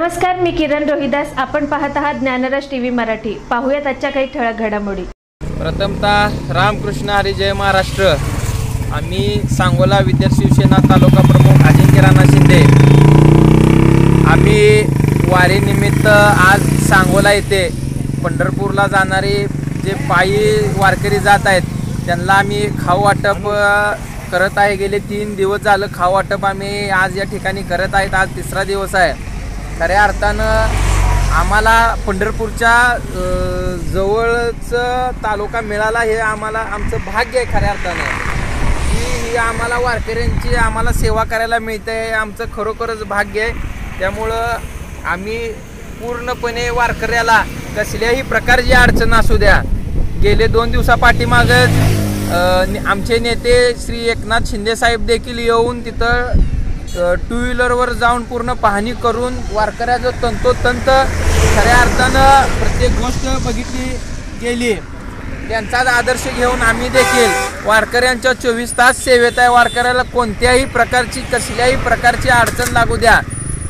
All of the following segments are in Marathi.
नमस्कार, मी किरण रोहिदास. आपण पाहत आहात ज्ञानराज टीव्ही मराठी. पाहूयात आजच्या काही ठळक घडामोडी. प्रथमतः रामकृष्ण हरी जय महाराष्ट्र. आम्ही सांगोला विद्यार्थी शिवसेना तालुका प्रमुख अजिंक्य राणा शिंदे. आम्ही वारीनिमित्त आज सांगोला येथे पंढरपूरला जाणारे जे पायी वारकरी जात आहेत त्यांना आम्ही खाऊ वाटप करत आहे. गेले 3 दिवस झालं खाऊ वाटप आम्ही आज या ठिकाणी करत आहेत. आज 3रा दिवस आहे. खऱ्या अर्थानं आम्हाला पंढरपूरच्या जवळच तालुका मिळाला हे आम्हाला आमचं भाग्य आहे. खऱ्या अर्थानं ही आम्हाला वारकऱ्यांची आम्हाला सेवा करायला मिळते आहे, आमचं खरोखरच भाग्य आहे. त्यामुळं आम्ही पूर्णपणे वारकऱ्याला कसल्याही प्रकारची अडचण असू द्या. गेले 2 दिवसापाठीमागच आमचे नेते श्री एकनाथ शिंदे साहेब देखील येऊन तिथं 2 व्हीलरवर जाऊन पूर्ण पाहणी करून वारकऱ्याचं तंतोतंत खऱ्या अर्थानं प्रत्येक गोष्ट बघितली गेली. त्यांचाच आदर्श घेऊन आम्ही देखील वारकऱ्यांच्या 24 तास सेवेत आहे. वारकऱ्याला कोणत्याही प्रकारची कसल्याही प्रकारची अडचण लागू द्या,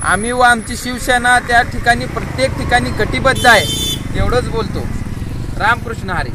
आम्ही व आमची शिवसेना त्या ठिकाणी प्रत्येक ठिकाणी कटिबद्ध आहे. एवढंच बोलतो. रामकृष्ण हरी.